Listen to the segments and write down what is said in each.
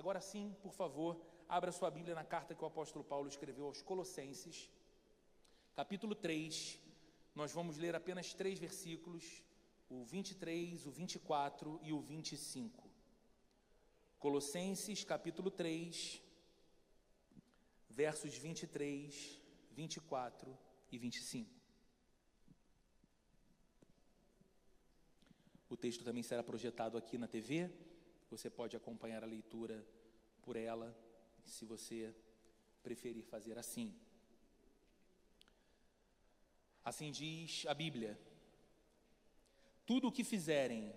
Agora sim, por favor, abra sua Bíblia na carta que o apóstolo Paulo escreveu aos Colossenses, capítulo 3, nós vamos ler apenas 3 versículos, o 23, o 24 e o 25. Colossenses, capítulo 3, versos 23, 24 e 25. O texto também será projetado aqui na TV, você pode acompanhar a leitura por ela, se você preferir fazer assim. Assim diz a Bíblia: tudo o que fizerem,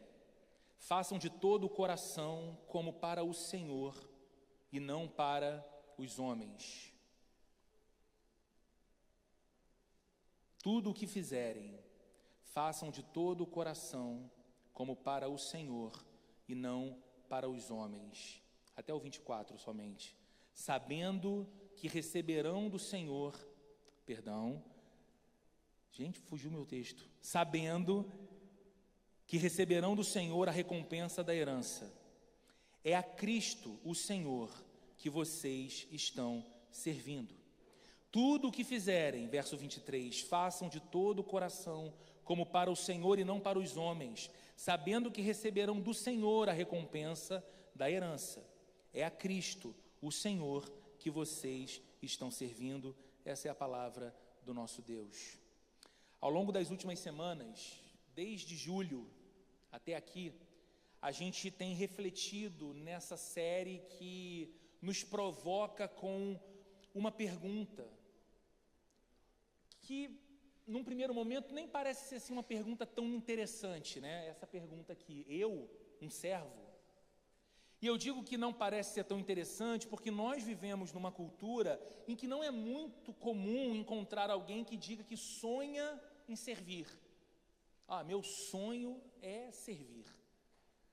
façam de todo o coração como para o Senhor e não para os homens. Tudo o que fizerem, façam de todo o coração como para o Senhor e não para os homens. Até o 24 somente. Sabendo que receberão do Senhor, gente, fugiu meu texto. Sabendo que receberão do Senhor a recompensa da herança. É a Cristo, o Senhor, que vocês estão servindo. Tudo o que fizerem, verso 23, façam de todo o coração, como para o Senhor e não para os homens, sabendo que receberão do Senhor a recompensa da herança. É a Cristo, o Senhor, que vocês estão servindo. Essa é a palavra do nosso Deus. Ao longo das últimas semanas, desde julho até aqui, a gente tem refletido nessa série que nos provoca com uma pergunta que, num primeiro momento, nem parece ser assim uma pergunta tão interessante, né? Essa pergunta aqui: eu, um servo? E eu digo que não parece ser tão interessante porque nós vivemos numa cultura em que não é muito comum encontrar alguém que diga que sonha em servir. Meu sonho é servir.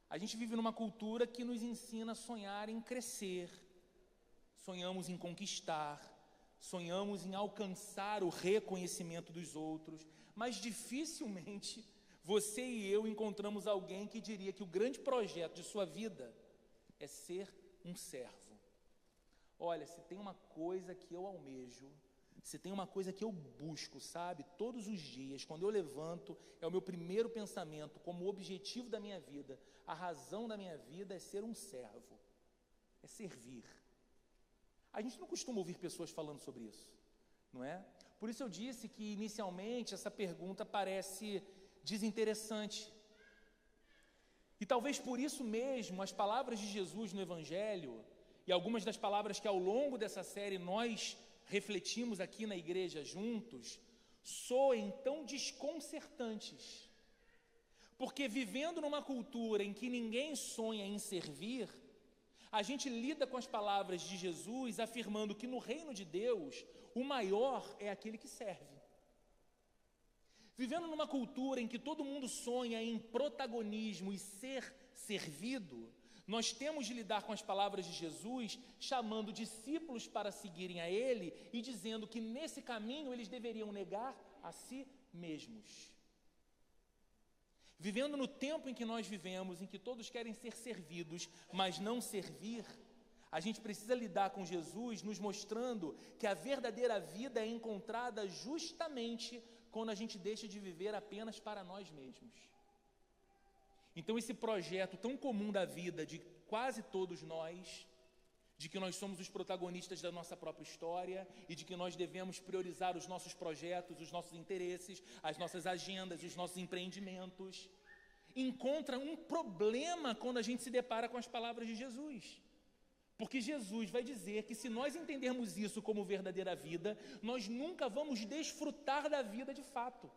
A gente vive numa cultura que nos ensina a sonhar em crescer, sonhamos em conquistar, sonhamos em alcançar o reconhecimento dos outros, mas dificilmente você e eu encontramos alguém que diria que o grande projeto de sua vida é ser um servo. Olha, se tem uma coisa que eu almejo, se tem uma coisa que eu busco, sabe, todos os dias, quando eu levanto, é o meu primeiro pensamento, como objetivo da minha vida, a razão da minha vida é ser um servo, é servir. A gente não costuma ouvir pessoas falando sobre isso, não é? Por isso eu disse que inicialmente essa pergunta parece desinteressante. E talvez por isso mesmo as palavras de Jesus no Evangelho e algumas das palavras que ao longo dessa série nós refletimos aqui na igreja juntos, soem tão desconcertantes. Porque vivendo numa cultura em que ninguém sonha em servir, a gente lida com as palavras de Jesus afirmando que no reino de Deus, o maior é aquele que serve. Vivendo numa cultura em que todo mundo sonha em protagonismo e ser servido, nós temos de lidar com as palavras de Jesus, chamando discípulos para seguirem a Ele e dizendo que nesse caminho eles deveriam negar a si mesmos. Vivendo no tempo em que nós vivemos, em que todos querem ser servidos, mas não servir, a gente precisa lidar com Jesus nos mostrando que a verdadeira vida é encontrada justamente quando a gente deixa de viver apenas para nós mesmos. Então esse projeto tão comum da vida de quase todos nós, de que nós somos os protagonistas da nossa própria história e de que nós devemos priorizar os nossos projetos, os nossos interesses, as nossas agendas, os nossos empreendimentos, encontra um problema quando a gente se depara com as palavras de Jesus. Porque Jesus vai dizer que se nós entendermos isso como verdadeira vida, nós nunca vamos desfrutar da vida de fato,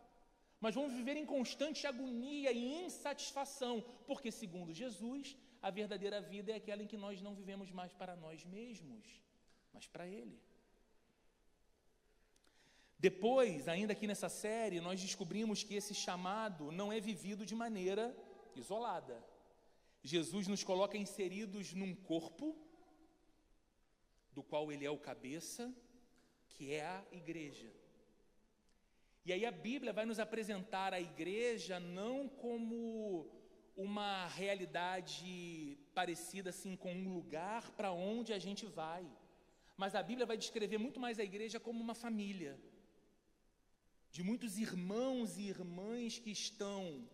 mas vamos viver em constante agonia e insatisfação, porque segundo Jesus, a verdadeira vida é aquela em que nós não vivemos mais para nós mesmos, mas para Ele. Depois, ainda aqui nessa série, nós descobrimos que esse chamado não é vivido de maneira isolada. Jesus nos coloca inseridos num corpo, do qual Ele é o cabeça, que é a igreja. E aí a Bíblia vai nos apresentar a igreja não como uma realidade parecida assim com um lugar para onde a gente vai. Mas a Bíblia vai descrever muito mais a igreja como uma família, de muitos irmãos e irmãs que estão,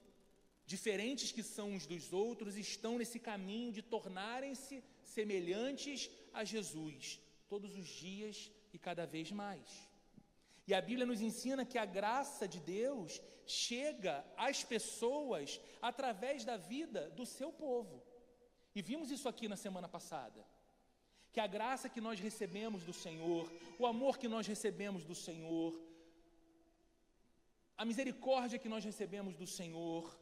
diferentes que são uns dos outros, estão nesse caminho de tornarem-se semelhantes a Jesus, todos os dias e cada vez mais. E a Bíblia nos ensina que a graça de Deus chega às pessoas através da vida do seu povo. E vimos isso aqui na semana passada. Que a graça que nós recebemos do Senhor, o amor que nós recebemos do Senhor, a misericórdia que nós recebemos do Senhor,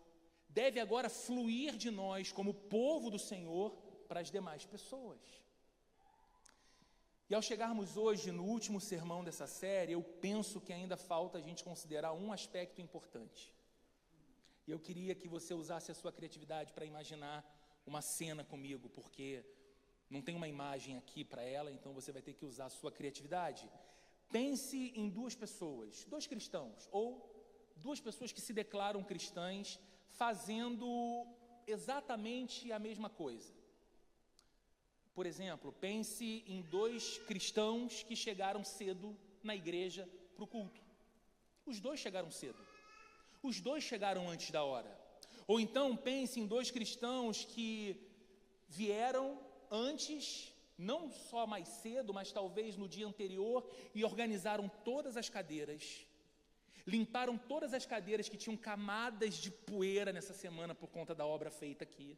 deve agora fluir de nós como povo do Senhor para as demais pessoas. E ao chegarmos hoje no último sermão dessa série, eu penso que ainda falta a gente considerar um aspecto importante. E eu queria que você usasse a sua criatividade para imaginar uma cena comigo, porque não tem uma imagem aqui para ela, então você vai ter que usar a sua criatividade. Pense em duas pessoas, dois cristãos, ou duas pessoas que se declaram cristãs, fazendo exatamente a mesma coisa. Por exemplo, pense em dois cristãos que chegaram cedo na igreja para o culto. Os dois chegaram cedo. Os dois chegaram antes da hora. Ou então pense em dois cristãos que vieram antes, não só mais cedo, mas talvez no dia anterior, e organizaram todas as cadeiras. Limparam todas as cadeiras que tinham camadas de poeira nessa semana por conta da obra feita aqui.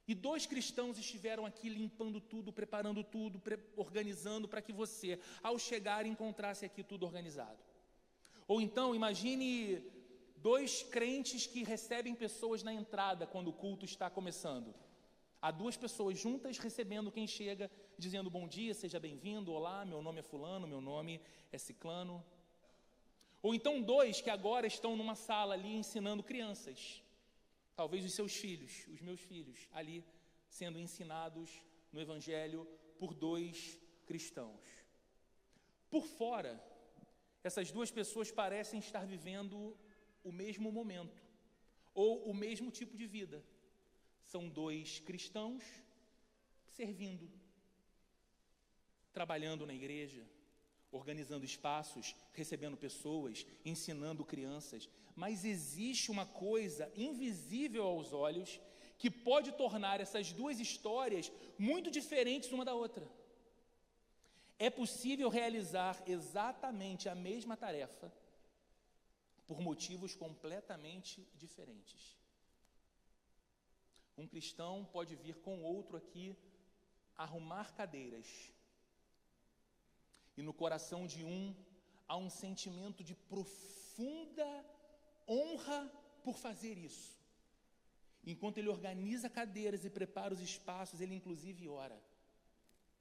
E dois cristãos estiveram aqui limpando tudo, preparando tudo, organizando para que você, ao chegar, encontrasse aqui tudo organizado. Ou então, imagine dois crentes que recebem pessoas na entrada quando o culto está começando. Há duas pessoas juntas recebendo quem chega, dizendo bom dia, seja bem-vindo, olá, meu nome é fulano, meu nome é ciclano. Ou então dois que agora estão numa sala ali ensinando crianças. Talvez os seus filhos, os meus filhos, ali sendo ensinados no Evangelho por dois cristãos. Por fora, essas duas pessoas parecem estar vivendo o mesmo momento, ou o mesmo tipo de vida. São dois cristãos servindo, trabalhando na igreja, organizando espaços, recebendo pessoas, ensinando crianças. Mas existe uma coisa invisível aos olhos que pode tornar essas duas histórias muito diferentes uma da outra. É possível realizar exatamente a mesma tarefa por motivos completamente diferentes. Um cristão pode vir com outro aqui arrumar cadeiras. E no coração de um há um sentimento de profunda honra por fazer isso. Enquanto ele organiza cadeiras e prepara os espaços, ele inclusive ora.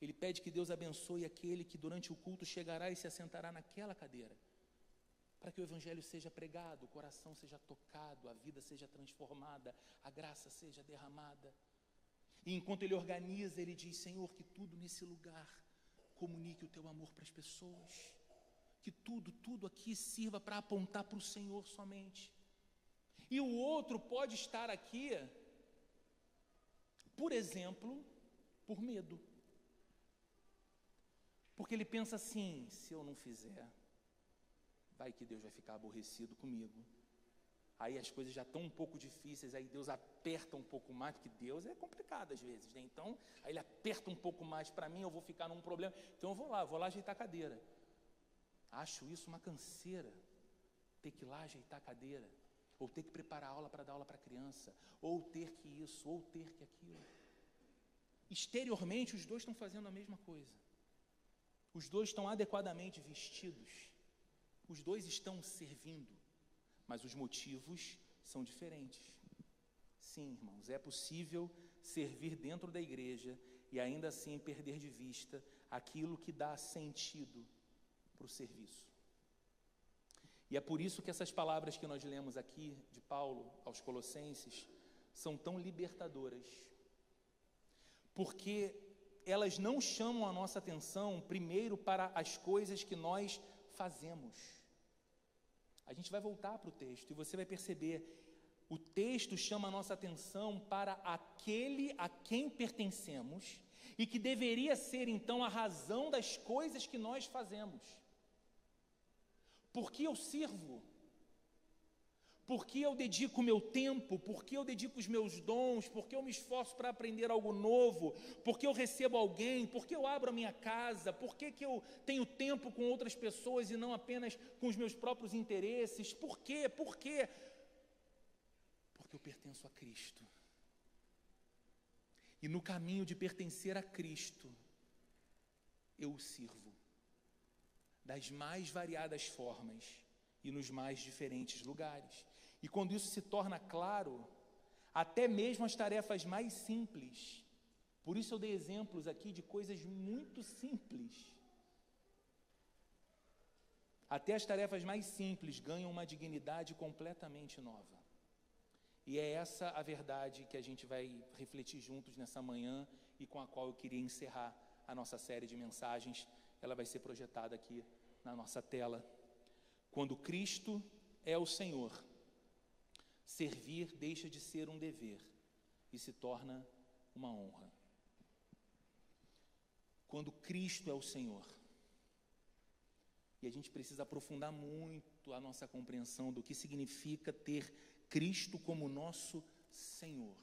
Ele pede que Deus abençoe aquele que durante o culto chegará e se assentará naquela cadeira, para que o Evangelho seja pregado, o coração seja tocado, a vida seja transformada, a graça seja derramada. E enquanto ele organiza, ele diz: Senhor, que tudo nesse lugar comunique o teu amor para as pessoas, que tudo aqui sirva para apontar para o Senhor somente. E o outro pode estar aqui, por exemplo, por medo. Porque ele pensa assim: se eu não fizer, vai que Deus vai ficar aborrecido comigo. Aí as coisas já estão um pouco difíceis, aí Deus aperta um pouco mais, porque Deus é complicado às vezes, né? Então, aí ele aperta um pouco mais para mim, eu vou ficar num problema. Então eu vou lá ajeitar a cadeira. Acho isso uma canseira, ter que ir lá ajeitar a cadeira, ou ter que preparar a aula para dar aula para a criança, ou ter que isso, ou ter que aquilo. Exteriormente, os dois estão fazendo a mesma coisa. Os dois estão adequadamente vestidos. Os dois estão servindo. Mas os motivos são diferentes. Sim, irmãos, é possível servir dentro da igreja e ainda assim perder de vista aquilo que dá sentido para o serviço. E é por isso que essas palavras que nós lemos aqui de Paulo aos Colossenses são tão libertadoras. Porque elas não chamam a nossa atenção primeiro para as coisas que nós fazemos. A gente vai voltar para o texto e você vai perceber o texto chama a nossa atenção para aquele a quem pertencemos e que deveria ser, então, a razão das coisas que nós fazemos. Por que eu sirvo? Por que eu dedico o meu tempo? Por que eu dedico os meus dons? Por que eu me esforço para aprender algo novo? Por que eu recebo alguém? Por que eu abro a minha casa? Por que eu tenho tempo com outras pessoas e não apenas com os meus próprios interesses? Por quê? Por quê? Porque eu pertenço a Cristo. E no caminho de pertencer a Cristo, eu o sirvo das mais variadas formas e nos mais diferentes lugares. E quando isso se torna claro, até mesmo as tarefas mais simples, por isso eu dei exemplos aqui de coisas muito simples, até as tarefas mais simples ganham uma dignidade completamente nova. E é essa a verdade que a gente vai refletir juntos nessa manhã e com a qual eu queria encerrar a nossa série de mensagens. Ela vai ser projetada aqui na nossa tela. Quando Cristo é o Senhor, servir deixa de ser um dever e se torna uma honra. Quando Cristo é o Senhor, e a gente precisa aprofundar muito a nossa compreensão do que significa ter Cristo como nosso Senhor.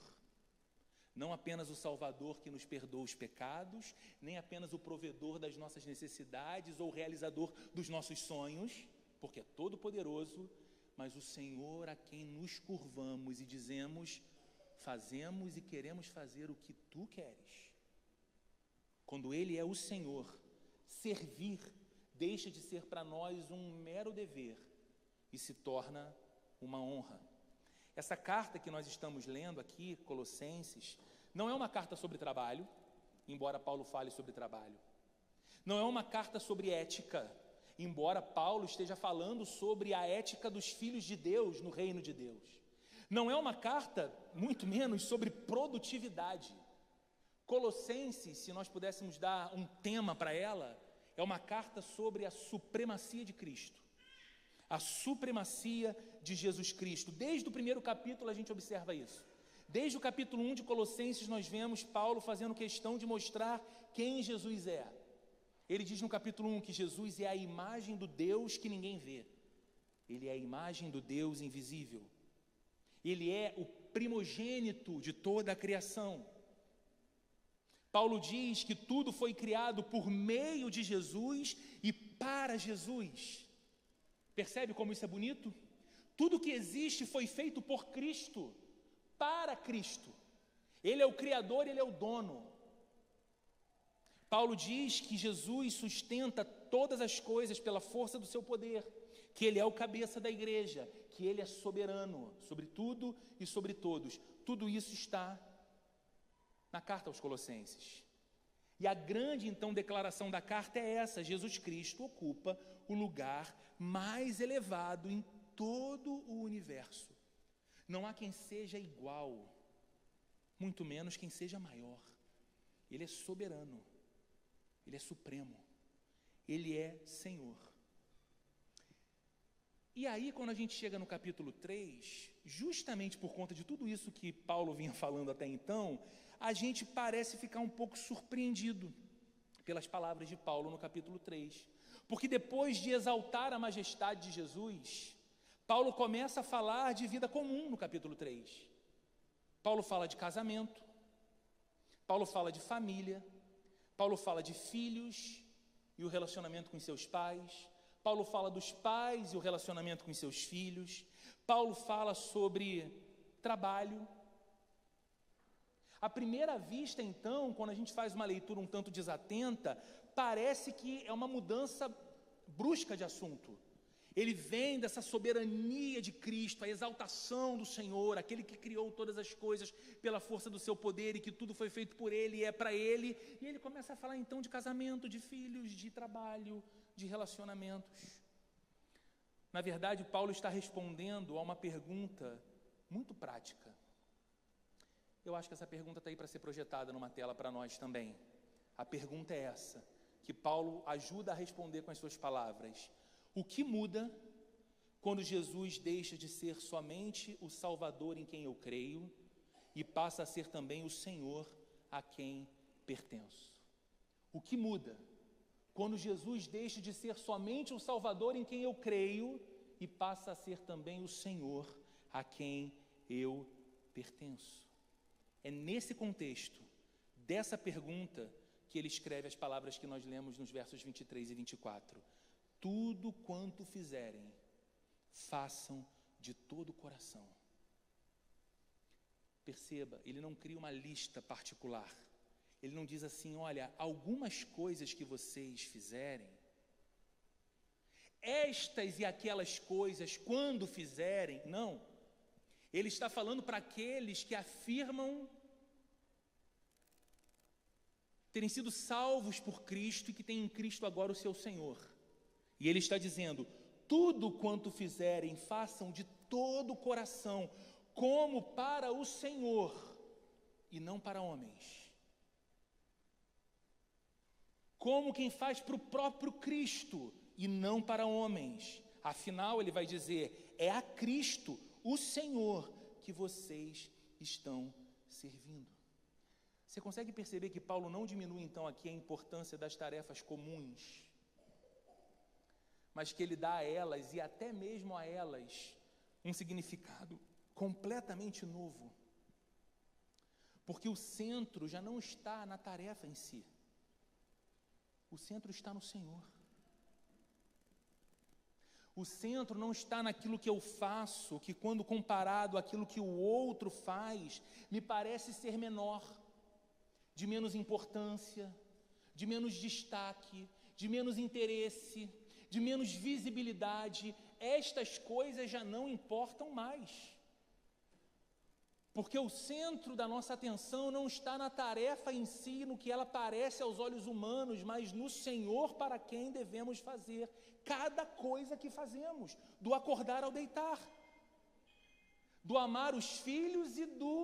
Não apenas o Salvador que nos perdoa os pecados, nem apenas o provedor das nossas necessidades ou o realizador dos nossos sonhos, porque é todo poderoso, mas o Senhor a quem nos curvamos e dizemos, fazemos e queremos fazer o que Tu queres. Quando Ele é o Senhor, servir deixa de ser para nós um mero dever e se torna uma honra. Essa carta que nós estamos lendo aqui, Colossenses, não é uma carta sobre trabalho, embora Paulo fale sobre trabalho. Não é uma carta sobre ética, embora Paulo esteja falando sobre a ética dos filhos de Deus no reino de Deus. Não é uma carta, muito menos, sobre produtividade. Colossenses, se nós pudéssemos dar um tema para ela, é uma carta sobre a supremacia de Cristo. A supremacia de Jesus Cristo. Desde o primeiro capítulo a gente observa isso. Desde o capítulo 1 de Colossenses nós vemos Paulo fazendo questão de mostrar quem Jesus é. Ele diz no capítulo 1 que Jesus é a imagem do Deus que ninguém vê. Ele é a imagem do Deus invisível. Ele é o primogênito de toda a criação. Paulo diz que tudo foi criado por meio de Jesus e para Jesus. Percebe como isso é bonito? Tudo que existe foi feito por Cristo, para Cristo. Ele é o Criador, Ele é o dono. Paulo diz que Jesus sustenta todas as coisas pela força do seu poder, que Ele é o cabeça da igreja, que Ele é soberano sobre tudo e sobre todos. Tudo isso está na carta aos Colossenses. E a grande, então, declaração da carta é essa: Jesus Cristo ocupa o lugar mais elevado em todo o universo. Não há quem seja igual, muito menos quem seja maior. Ele é soberano, Ele é supremo, Ele é Senhor. E aí, quando a gente chega no capítulo 3, justamente por conta de tudo isso que Paulo vinha falando até então, a gente parece ficar um pouco surpreendido pelas palavras de Paulo no capítulo 3. Porque depois de exaltar a majestade de Jesus, Paulo começa a falar de vida comum no capítulo 3. Paulo fala de casamento, Paulo fala de família, Paulo fala de filhos e o relacionamento com seus pais, Paulo fala dos pais e o relacionamento com seus filhos, Paulo fala sobre trabalho. À primeira vista, então, quando a gente faz uma leitura um tanto desatenta, parece que é uma mudança brusca de assunto. Ele vem dessa soberania de Cristo, a exaltação do Senhor, aquele que criou todas as coisas pela força do seu poder e que tudo foi feito por Ele e é para Ele. E ele começa a falar então de casamento, de filhos, de trabalho, de relacionamentos. Na verdade, Paulo está respondendo a uma pergunta muito prática. Eu acho que essa pergunta está aí para ser projetada numa tela para nós também. A pergunta é essa, que Paulo ajuda a responder com as suas palavras. O que muda quando Jesus deixa de ser somente o Salvador em quem eu creio e passa a ser também o Senhor a quem pertenço. O que muda? Quando Jesus deixa de ser somente o Salvador em quem eu creio e passa a ser também o Senhor a quem eu pertenço. É nesse contexto, dessa pergunta, que ele escreve as palavras que nós lemos nos versos 23 e 24. Tudo quanto fizerem, façam de todo o coração. Perceba, ele não cria uma lista particular. Ele não diz assim, olha, algumas coisas que vocês fizerem, estas e aquelas coisas, quando fizerem, não. Ele está falando para aqueles que afirmam terem sido salvos por Cristo e que têm em Cristo agora o seu Senhor. E ele está dizendo, tudo quanto fizerem, façam de todo o coração, como para o Senhor e não para homens. Como quem faz para o próprio Cristo e não para homens. Afinal, ele vai dizer, é a Cristo, o Senhor, que vocês estão servindo. Você consegue perceber que Paulo não diminui então aqui a importância das tarefas comuns, mas que ele dá a elas e até mesmo a elas um significado completamente novo. Porque o centro já não está na tarefa em si. O centro está no Senhor. O centro não está naquilo que eu faço, que quando comparado àquilo que o outro faz, me parece ser menor, de menos importância, de menos destaque, de menos interesse, de menos visibilidade. Estas coisas já não importam mais. Porque o centro da nossa atenção não está na tarefa em si, no que ela parece aos olhos humanos, mas no Senhor para quem devemos fazer cada coisa que fazemos, do acordar ao deitar, do amar os filhos e do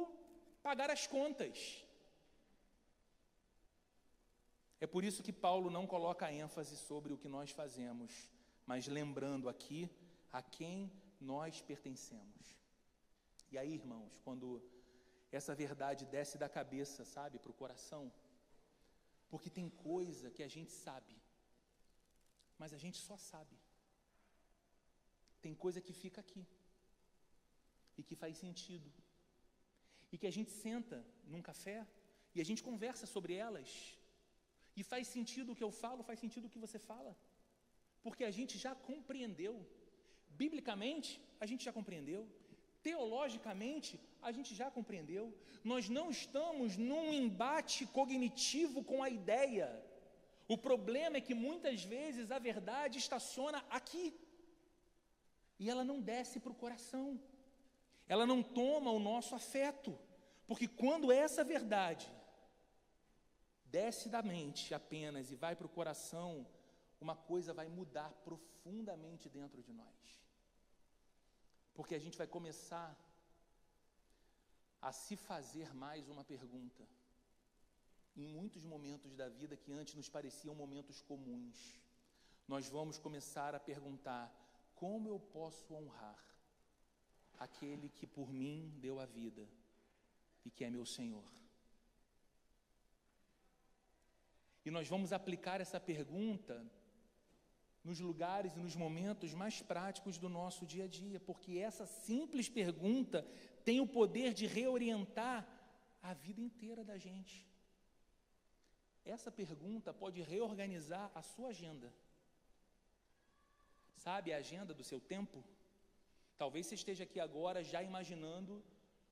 pagar as contas. É por isso que Paulo não coloca ênfase sobre o que nós fazemos, mas lembrando aqui a quem nós pertencemos. E aí, irmãos, quando essa verdade desce da cabeça, sabe, para o coração, porque tem coisa que a gente sabe, mas a gente só sabe. Tem coisa que fica aqui, e que faz sentido, e que a gente senta num café, e a gente conversa sobre elas, e faz sentido o que eu falo, faz sentido o que você fala, porque a gente já compreendeu, biblicamente, a gente já compreendeu, teologicamente, a gente já compreendeu. Nós não estamos num embate cognitivo com a ideia. O problema é que muitas vezes a verdade estaciona aqui, e ela não desce para o coração, ela não toma o nosso afeto, porque quando essa verdade desce da mente apenas e vai para o coração, uma coisa vai mudar profundamente dentro de nós. Porque a gente vai começar a se fazer mais uma pergunta, em muitos momentos da vida que antes nos pareciam momentos comuns. Nós vamos começar a perguntar, como eu posso honrar aquele que por mim deu a vida e que é meu Senhor? E nós vamos aplicar essa pergunta nos lugares e nos momentos mais práticos do nosso dia a dia, porque essa simples pergunta tem o poder de reorientar a vida inteira da gente. Essa pergunta pode reorganizar a sua agenda. Sabe a agenda do seu tempo? Talvez você esteja aqui agora já imaginando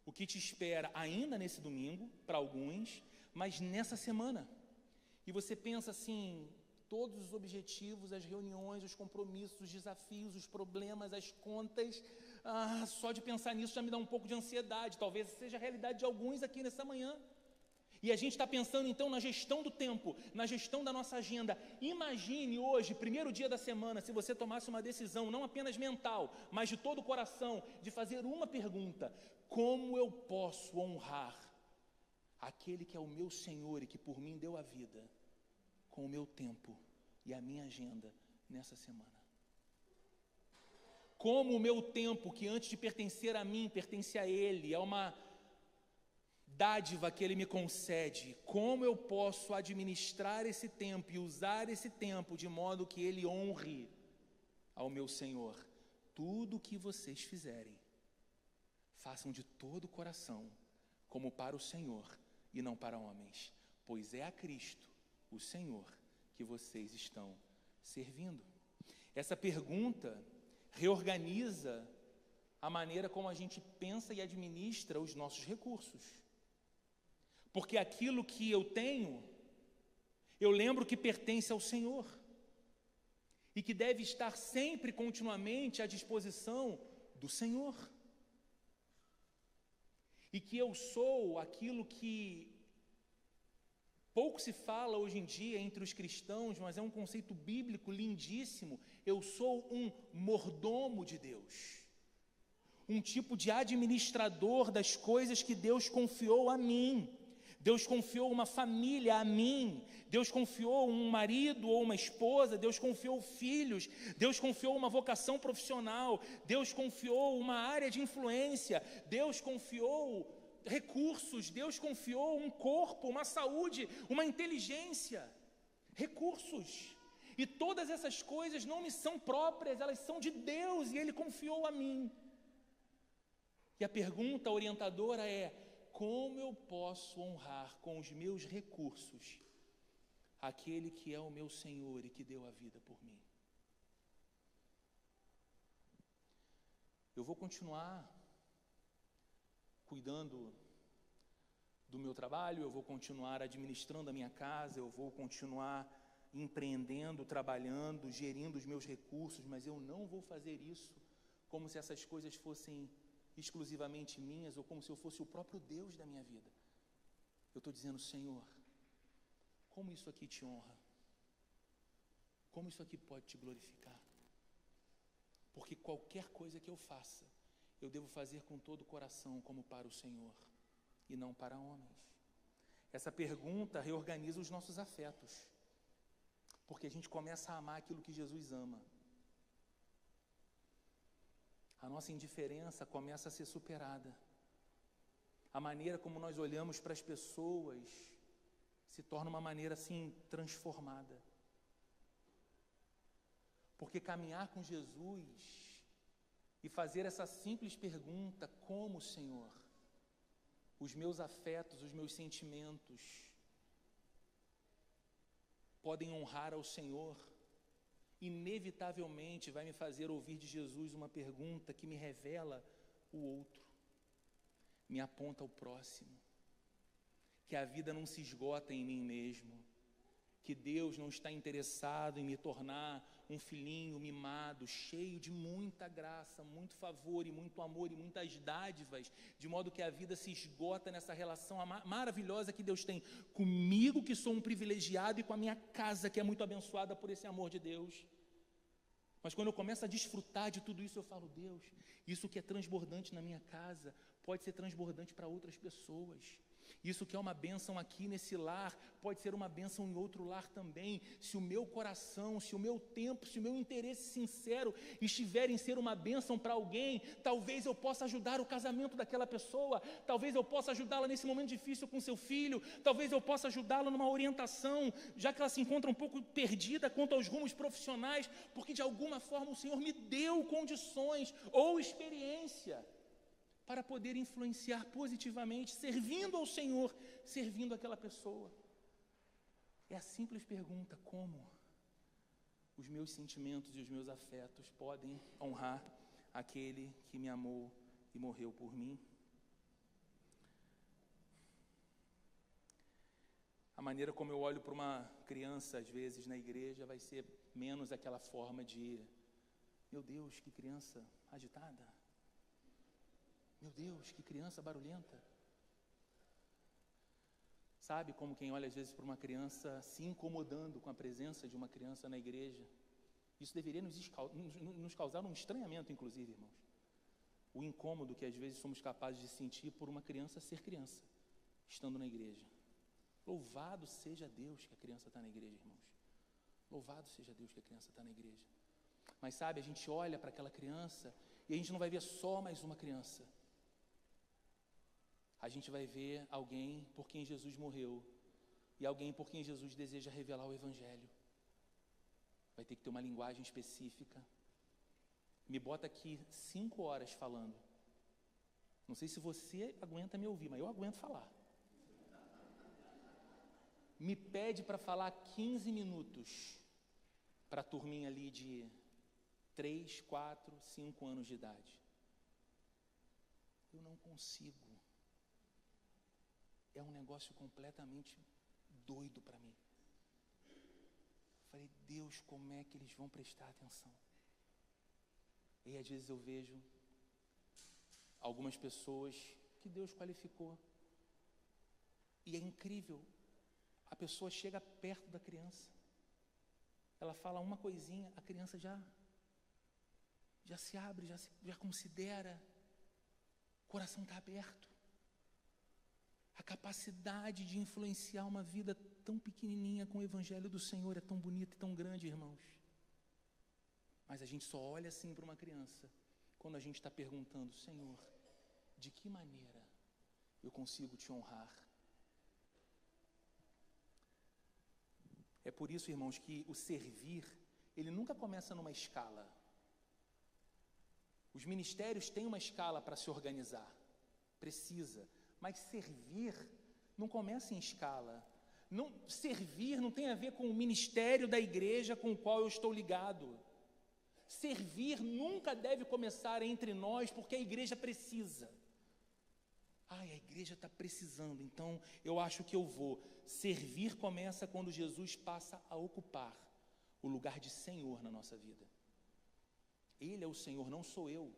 o que te espera ainda nesse domingo, para alguns, mas nessa semana. E você pensa assim, todos os objetivos, as reuniões, os compromissos, os desafios, os problemas, as contas, só de pensar nisso já me dá um pouco de ansiedade. Talvez seja a realidade de alguns aqui nessa manhã. E a gente está pensando então na gestão do tempo, na gestão da nossa agenda. Imagine hoje, primeiro dia da semana, se você tomasse uma decisão, não apenas mental, mas de todo o coração, de fazer uma pergunta: como eu posso honrar aquele que é o meu Senhor e que por mim deu a vida, com o meu tempo e a minha agenda nessa semana? como o meu tempo, que antes de pertencer a mim, pertence a Ele, é uma dádiva que Ele me concede, como eu posso administrar esse tempo e usar esse tempo de modo que Ele honre ao meu Senhor. Tudo o que vocês fizerem, façam de todo o coração, como para o Senhor e não para homens, pois é a Cristo, o Senhor, que vocês estão servindo. Essa pergunta reorganiza a maneira como a gente pensa e administra os nossos recursos. Porque aquilo que eu tenho, eu lembro que pertence ao Senhor e que deve estar sempre, continuamente, à disposição do Senhor. E que eu sou aquilo que pouco se fala hoje em dia entre os cristãos, mas é um conceito bíblico lindíssimo. Eu sou um mordomo de Deus, um tipo de administrador das coisas que Deus confiou a mim. Deus confiou uma família a mim, Deus confiou um marido ou uma esposa, Deus confiou filhos, Deus confiou uma vocação profissional, Deus confiou uma área de influência, Deus confiou recursos, Deus confiou um corpo, uma saúde, uma inteligência, recursos. E todas essas coisas não me são próprias, elas são de Deus e Ele confiou a mim. E a pergunta orientadora é: como eu posso honrar com os meus recursos aquele que é o meu Senhor e que deu a vida por mim? Eu vou continuar cuidando do meu trabalho, eu vou continuar administrando a minha casa, eu vou continuar empreendendo, trabalhando, gerindo os meus recursos, mas eu não vou fazer isso como se essas coisas fossem exclusivamente minhas ou como se eu fosse o próprio Deus da minha vida. Eu estou dizendo: Senhor, como isso aqui te honra? Como isso aqui pode te glorificar? Porque qualquer coisa que eu faça, eu devo fazer com todo o coração como para o Senhor e não para homens. Essa pergunta reorganiza os nossos afetos, porque a gente começa a amar aquilo que Jesus ama. A nossa indiferença começa a ser superada. A maneira como nós olhamos para as pessoas se torna uma maneira assim transformada. Porque caminhar com Jesus e fazer essa simples pergunta: como, Senhor, os meus afetos, os meus sentimentos podem honrar ao Senhor, inevitavelmente vai me fazer ouvir de Jesus uma pergunta que me revela o outro, me aponta ao próximo, que a vida não se esgota em mim mesmo, que Deus não está interessado em me tornar um filhinho mimado, cheio de muita graça, muito favor e muito amor e muitas dádivas, de modo que a vida se esgota nessa relação maravilhosa que Deus tem comigo, que sou um privilegiado, e com a minha casa, que é muito abençoada por esse amor de Deus. Mas quando eu começo a desfrutar de tudo isso, eu falo: Deus, isso que é transbordante na minha casa pode ser transbordante para outras pessoas. Isso que é uma bênção aqui nesse lar pode ser uma bênção em outro lar também. Se o meu coração, se o meu tempo, se o meu interesse sincero estiver em ser uma bênção para alguém, talvez eu possa ajudar o casamento daquela pessoa, talvez eu possa ajudá-la nesse momento difícil com seu filho, talvez eu possa ajudá-la numa orientação, já que ela se encontra um pouco perdida quanto aos rumos profissionais, porque de alguma forma o Senhor me deu condições ou experiência para poder influenciar positivamente, servindo ao Senhor, servindo aquela pessoa. É a simples pergunta: como os meus sentimentos e os meus afetos podem honrar aquele que me amou e morreu por mim? A maneira como eu olho para uma criança, às vezes, na igreja, vai ser menos aquela forma de: meu Deus, que criança agitada. Meu Deus, que criança barulhenta. Sabe como quem olha às vezes para uma criança se incomodando com a presença de uma criança na igreja? Isso deveria nos causar um estranhamento, inclusive, irmãos. O incômodo que às vezes somos capazes de sentir por uma criança ser criança, estando na igreja. Louvado seja Deus que a criança está na igreja, irmãos. Louvado seja Deus que a criança está na igreja. Mas sabe, a gente olha para aquela criança e a gente não vai ver só mais uma criança. A gente vai ver alguém por quem Jesus morreu e alguém por quem Jesus deseja revelar o Evangelho. Vai ter que ter uma linguagem específica. Me bota aqui 5 horas falando. Não sei se você aguenta me ouvir, mas eu aguento falar. Me pede para falar 15 minutos para a turminha ali de 3, 4, 5 anos de idade. Eu não consigo. É um negócio completamente doido para mim. Falei, Deus, como é que eles vão prestar atenção? E às vezes eu vejo algumas pessoas que Deus qualificou. E é incrível. A pessoa chega perto da criança. Ela fala uma coisinha, a criança já se abre, já considera. O coração está aberto. A capacidade de influenciar uma vida tão pequenininha com o Evangelho do Senhor é tão bonita e tão grande, irmãos. Mas a gente só olha assim para uma criança quando a gente está perguntando, Senhor, de que maneira eu consigo te honrar? É por isso, irmãos, que o servir, ele nunca começa numa escala. Os ministérios têm uma escala para se organizar, precisa. Mas servir não começa em escala. Servir não tem a ver com o ministério da igreja com o qual eu estou ligado. Servir nunca deve começar entre nós, porque a igreja precisa. A igreja está precisando, então eu acho que eu vou. Servir começa quando Jesus passa a ocupar o lugar de Senhor na nossa vida. Ele é o Senhor, não sou eu.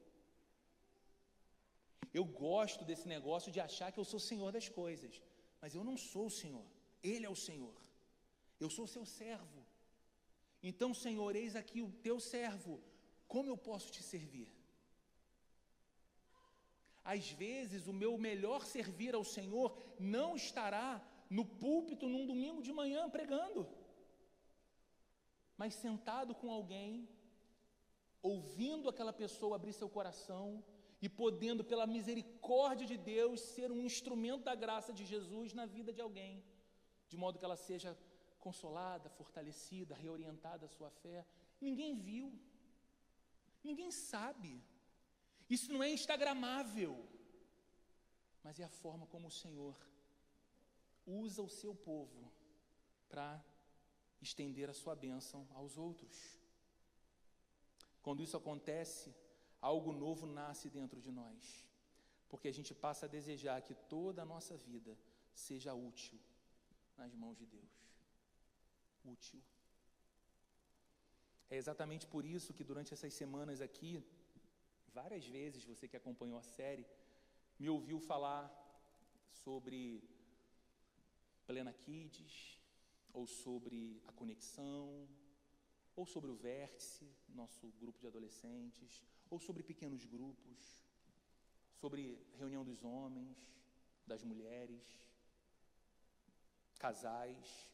Eu gosto desse negócio de achar que eu sou Senhor das coisas, mas eu não sou o Senhor, Ele é o Senhor. Eu sou seu servo. Então, Senhor, eis aqui o teu servo, como eu posso te servir? Às vezes, o meu melhor servir ao Senhor não estará no púlpito num domingo de manhã pregando, mas sentado com alguém, ouvindo aquela pessoa abrir seu coração e podendo, pela misericórdia de Deus, ser um instrumento da graça de Jesus na vida de alguém, de modo que ela seja consolada, fortalecida, reorientada a sua fé. Ninguém viu, ninguém sabe. Isso não é instagramável, mas é a forma como o Senhor usa o seu povo para estender a sua bênção aos outros. Quando isso acontece, algo novo nasce dentro de nós, porque a gente passa a desejar que toda a nossa vida seja útil nas mãos de Deus. Útil. É exatamente por isso que durante essas semanas aqui, várias vezes você que acompanhou a série, me ouviu falar sobre Plena Kids, ou sobre a Conexão, ou sobre o Vértice, nosso grupo de adolescentes, ou sobre pequenos grupos, sobre reunião dos homens, das mulheres, casais.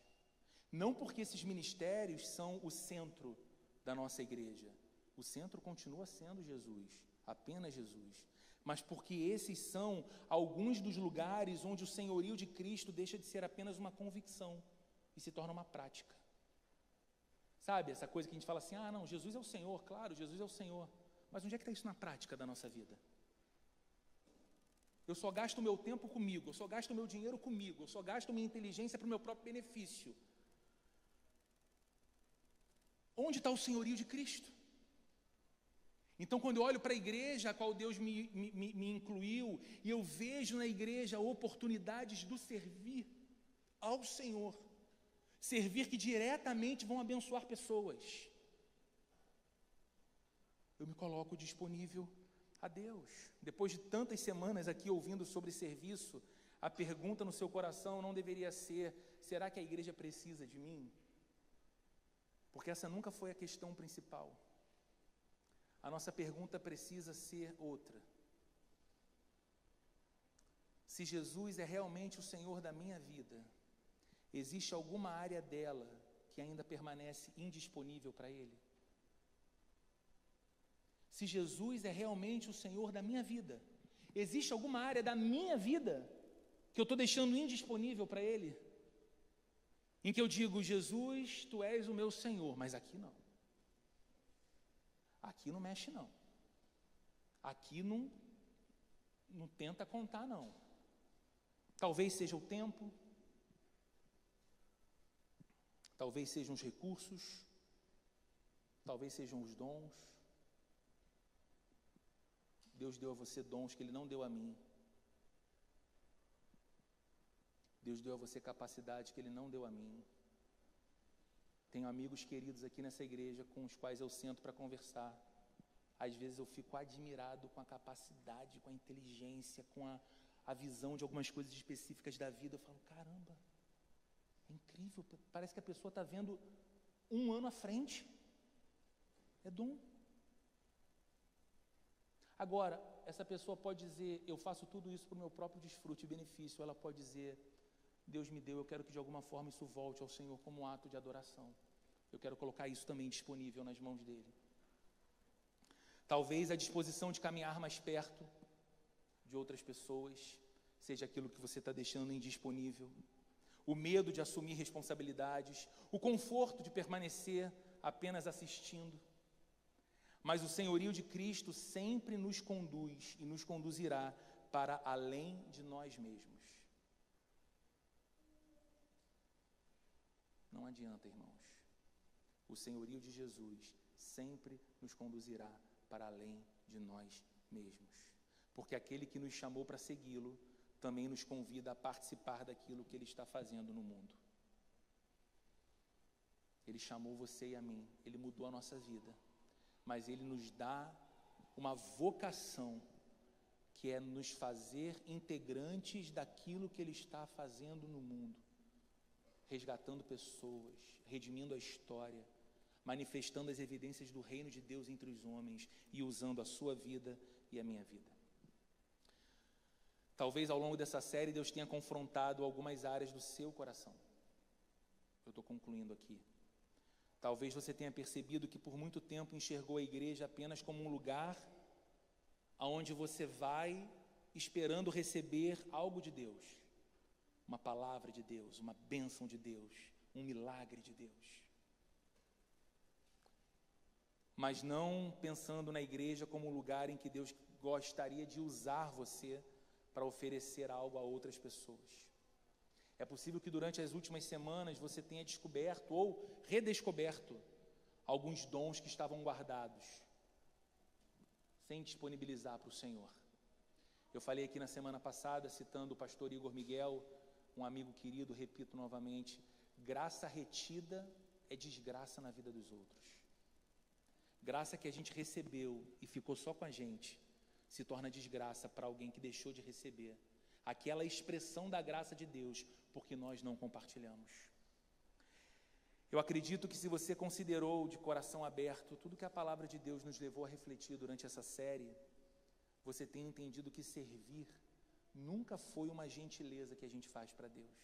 Não porque esses ministérios são o centro da nossa igreja. O centro continua sendo Jesus, apenas Jesus. Mas porque esses são alguns dos lugares onde o senhorio de Cristo deixa de ser apenas uma convicção e se torna uma prática. Sabe, essa coisa que a gente fala assim, não, Jesus é o Senhor, claro, Jesus é o Senhor. Mas onde é que está isso na prática da nossa vida? Eu só gasto o meu tempo comigo, eu só gasto o meu dinheiro comigo, eu só gasto a minha inteligência para o meu próprio benefício. Onde está o senhorio de Cristo? Então, quando eu olho para a igreja a qual Deus me incluiu, e eu vejo na igreja oportunidades do servir ao Senhor, servir que diretamente vão abençoar pessoas, eu me coloco disponível a Deus. Depois de tantas semanas aqui ouvindo sobre serviço, a pergunta no seu coração não deveria ser: será que a igreja precisa de mim? Porque essa nunca foi a questão principal. A nossa pergunta precisa ser outra. Se Jesus é realmente o Senhor da minha vida, existe alguma área dela que ainda permanece indisponível para Ele? se Jesus é realmente o Senhor da minha vida. Existe alguma área da minha vida que eu estou deixando indisponível para Ele? Em que eu digo, Jesus, Tu és o meu Senhor, mas aqui não. Aqui não mexe não. Aqui não tenta contar não. Talvez seja o tempo, talvez sejam os recursos, talvez sejam os dons. Deus deu a você dons que Ele não deu a mim. Deus deu a você capacidade que Ele não deu a mim. Tenho amigos queridos aqui nessa igreja com os quais eu sento para conversar. Às vezes eu fico admirado com a capacidade, com a inteligência, com a visão de algumas coisas específicas da vida. Eu falo, caramba, é incrível, parece que a pessoa está vendo um ano à frente. É dom. Agora, essa pessoa pode dizer, eu faço tudo isso para o meu próprio desfrute e benefício. Ela pode dizer, Deus me deu, eu quero que de alguma forma isso volte ao Senhor como um ato de adoração. Eu quero colocar isso também disponível nas mãos dEle. Talvez a disposição de caminhar mais perto de outras pessoas seja aquilo que você está deixando indisponível. O medo de assumir responsabilidades, o conforto de permanecer apenas assistindo. Mas o senhorio de Cristo sempre nos conduz e nos conduzirá para além de nós mesmos. Não adianta, irmãos. O senhorio de Jesus sempre nos conduzirá para além de nós mesmos. Porque aquele que nos chamou para segui-lo, também nos convida a participar daquilo que Ele está fazendo no mundo. Ele chamou você e a mim, Ele mudou a nossa vida, mas Ele nos dá uma vocação, que é nos fazer integrantes daquilo que Ele está fazendo no mundo, resgatando pessoas, redimindo a história, manifestando as evidências do reino de Deus entre os homens e usando a sua vida e a minha vida. Talvez ao longo dessa série Deus tenha confrontado algumas áreas do seu coração. Eu estou concluindo aqui. Talvez você tenha percebido que por muito tempo enxergou a igreja apenas como um lugar aonde você vai esperando receber algo de Deus, uma palavra de Deus, uma bênção de Deus, um milagre de Deus. Mas não pensando na igreja como um lugar em que Deus gostaria de usar você para oferecer algo a outras pessoas. É possível que durante as últimas semanas você tenha descoberto ou redescoberto alguns dons que estavam guardados, sem disponibilizar para o Senhor. Eu falei aqui na semana passada, citando o pastor Igor Miguel, um amigo querido, repito novamente, graça retida é desgraça na vida dos outros. Graça que a gente recebeu e ficou só com a gente, se torna desgraça para alguém que deixou de receber aquela expressão da graça de Deus, porque nós não compartilhamos. Eu acredito que se você considerou de coração aberto tudo que a palavra de Deus nos levou a refletir durante essa série, você tem entendido que servir nunca foi uma gentileza que a gente faz para Deus.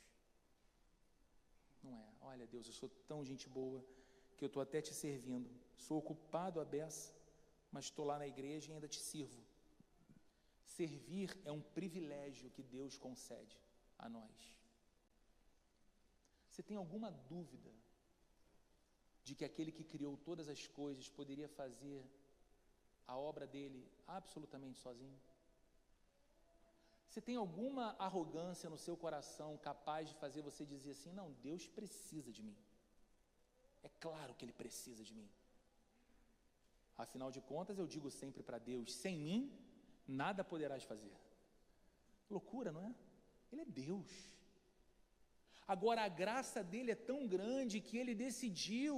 Não é, olha Deus, eu sou tão gente boa que eu estou até te servindo, sou ocupado à beça, mas estou lá na igreja e ainda te sirvo. Servir é um privilégio que Deus concede a nós. Você tem alguma dúvida de que aquele que criou todas as coisas poderia fazer a obra dele absolutamente sozinho? Você tem alguma arrogância no seu coração capaz de fazer você dizer assim, não, Deus precisa de mim. É claro que Ele precisa de mim. Afinal de contas, eu digo sempre para Deus, sem mim, nada poderás fazer. Loucura, não é? Ele é Deus. Agora, a graça dele é tão grande que Ele decidiu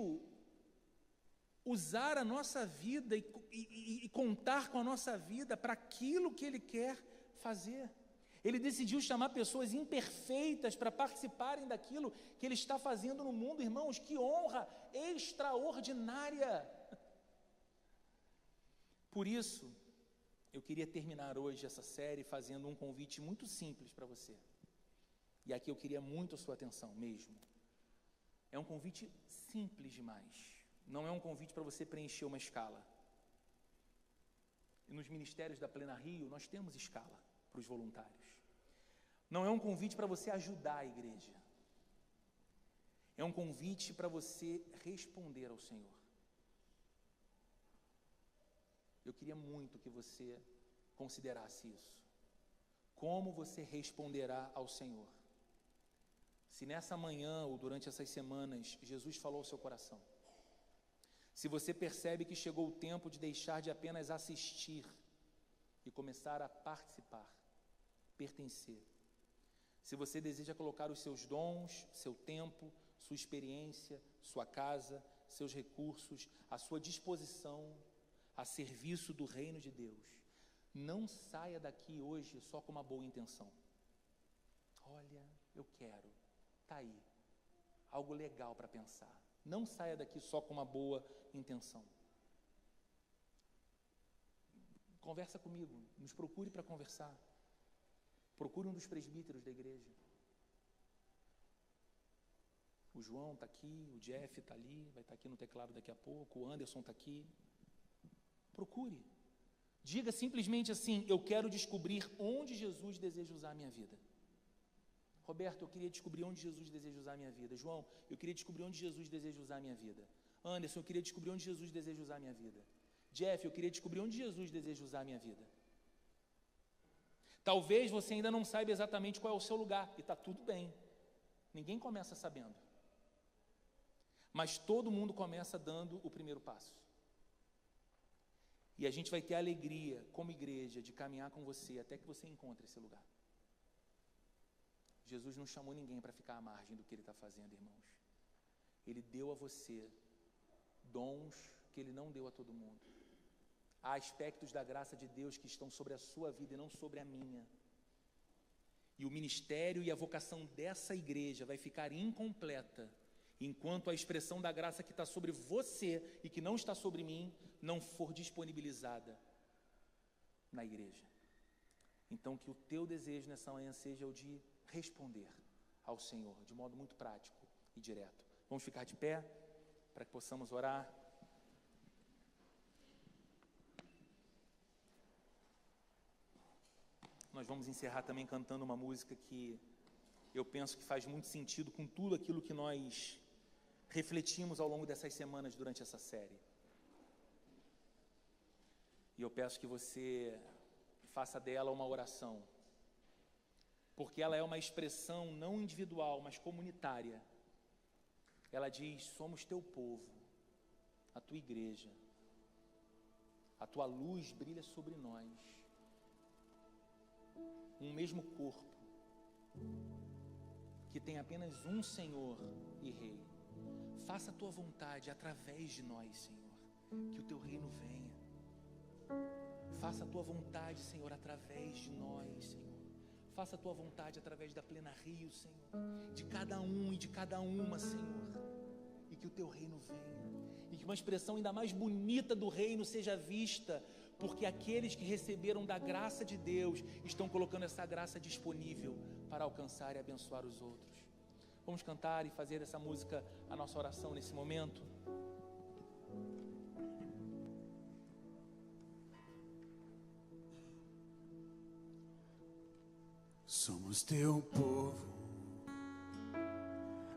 usar a nossa vida e contar com a nossa vida para aquilo que Ele quer fazer. Ele decidiu chamar pessoas imperfeitas para participarem daquilo que Ele está fazendo no mundo. Irmãos, que honra extraordinária! Por isso, eu queria terminar hoje essa série fazendo um convite muito simples para você. E aqui eu queria muito a sua atenção mesmo. É um convite simples demais. Não é um convite para você preencher uma escala. e nos ministérios da Plena Rio, nós temos escala para os voluntários. Não é um convite para você ajudar a igreja. É um convite para você responder ao Senhor. Eu queria muito que você considerasse isso. Como você responderá ao Senhor? Se nessa manhã ou durante essas semanas Jesus falou ao seu coração, se você percebe que chegou o tempo de deixar de apenas assistir e começar a participar, pertencer, se você deseja colocar os seus dons, seu tempo, sua experiência, sua casa, seus recursos, à sua disposição, a serviço do reino de Deus, não saia daqui hoje só com uma boa intenção. Olha, eu quero, está aí, algo legal para pensar. Não saia daqui só com uma boa intenção. Conversa comigo, nos procure para conversar. Procure um dos presbíteros da igreja. O João está aqui, o Jeff está ali, vai estar aqui no teclado daqui a pouco, o Anderson está aqui. Procure. Diga simplesmente assim: eu quero descobrir onde Jesus deseja usar a minha vida. Roberto, eu queria descobrir onde Jesus deseja usar a minha vida. João, eu queria descobrir onde Jesus deseja usar a minha vida. Anderson, eu queria descobrir onde Jesus deseja usar a minha vida. Jeff, eu queria descobrir onde Jesus deseja usar a minha vida. Talvez você ainda não saiba exatamente qual é o seu lugar, e está tudo bem. Ninguém começa sabendo. Mas todo mundo começa dando o primeiro passo. E a gente vai ter a alegria, como igreja, de caminhar com você até que você encontre esse lugar. Jesus não chamou ninguém para ficar à margem do que Ele está fazendo, irmãos. Ele deu a você dons que Ele não deu a todo mundo. Há aspectos da graça de Deus que estão sobre a sua vida e não sobre a minha. E o ministério e a vocação dessa igreja vai ficar incompleta enquanto a expressão da graça que está sobre você e que não está sobre mim não for disponibilizada na igreja. Então, que o teu desejo nessa manhã seja o de responder ao Senhor de modo muito prático e direto. Vamos ficar de pé para que possamos orar. Nós vamos encerrar também cantando uma música que eu penso que faz muito sentido com tudo aquilo que nós refletimos ao longo dessas semanas durante essa série. E eu peço que você faça dela uma oração, porque ela é uma expressão não individual, mas comunitária. Ela diz: somos teu povo, a tua igreja, a tua luz brilha sobre nós, um mesmo corpo, que tem apenas um Senhor e Rei. Faça a tua vontade através de nós, Senhor, que o teu reino venha. Faça a tua vontade, Senhor, através de nós, Senhor. Faça a tua vontade através da Plena Rio, Senhor, de cada um e de cada uma, Senhor, e que o teu reino venha, e que uma expressão ainda mais bonita do reino seja vista, porque aqueles que receberam da graça de Deus estão colocando essa graça disponível para alcançar e abençoar os outros. Vamos cantar e fazer dessa música a nossa oração nesse momento. Somos teu povo,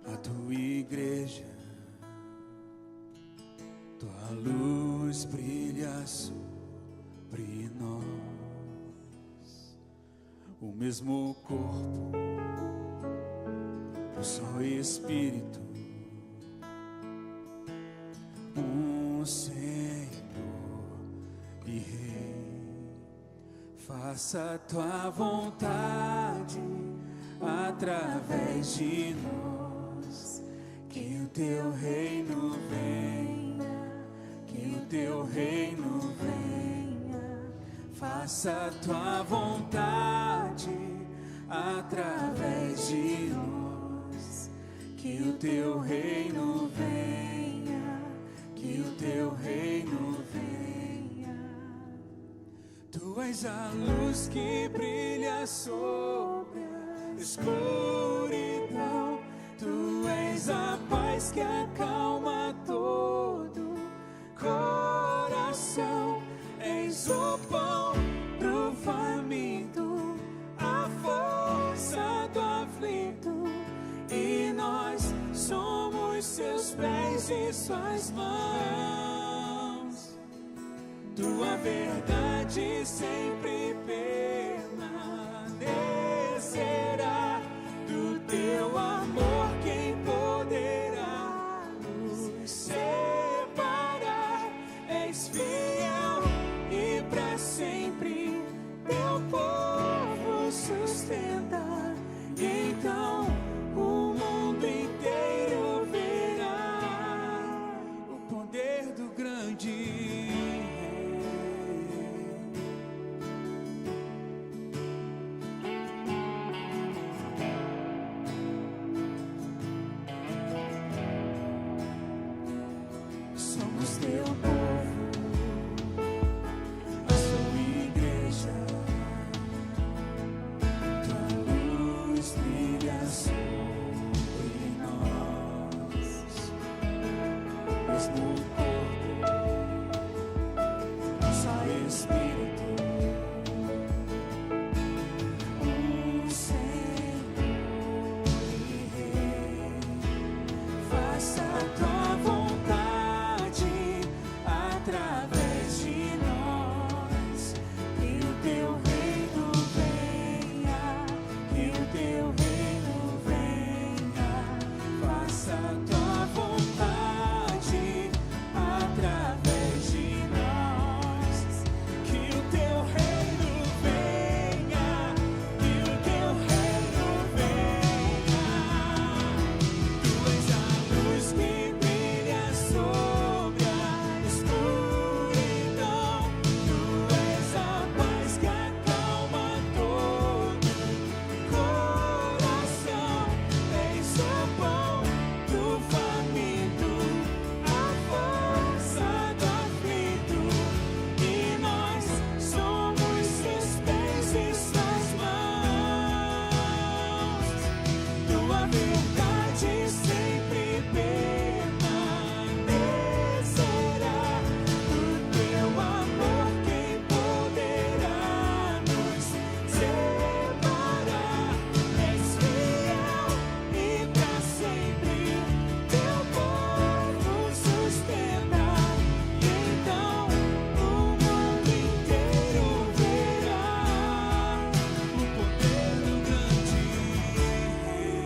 a tua igreja, tua luz brilha sobre nós, o mesmo corpo, um só Espírito, um Senhor e Rei. Faça a tua vontade através de nós, que o teu reino venha, que o teu reino venha. Faça a tua vontade através de nós, que o teu reino venha, que o teu reino venha. Tu és a luz que brilha sobre a escuridão, tu és a paz que acalma todo coração, és o pão em suas mãos. Tua verdade sempre permanecerá. Do teu amor quem poderá nos separar? És fiel e para sempre teu povo sustenta. E então o mundo inteiro verá o poder do grande Rei. Somos teu povo, a sua igreja. Tua luz brilha sobre nós, mesmo corpo, só Espírito, Senhor e Rei. Faça a tua vontade através de nós, que o teu reino venha, que o teu reino venha. Faça a tua vontade através de nós, que o teu reino venha, que o teu reino venha. Tu és a luz que brilha sobre a escuridão. Tu és a paz que acalma todo coração. És o pão do faminto, a força do aflito. E nós somos seus pés e suas mãos. Tua verdade sempre permanecerá. Do teu amor quem poderá nos separar? És fiel e para sempre teu povo sustenta. E então o mundo inteiro verá o poder do grande Rei.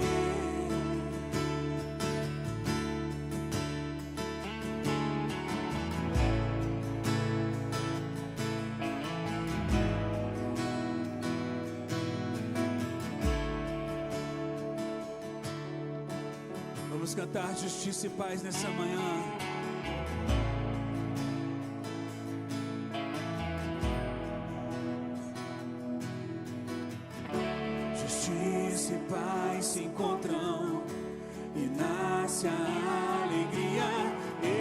Vamos cantar justiça e paz nessa manhã. Justiça e paz se encontram e nasce a alegria.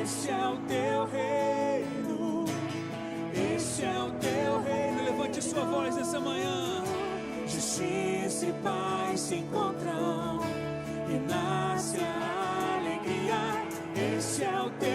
Este é o teu reino, este é o teu reino. Levante sua voz nessa manhã. Justiça e paz se encontram e nasce a alegria. Este é o teu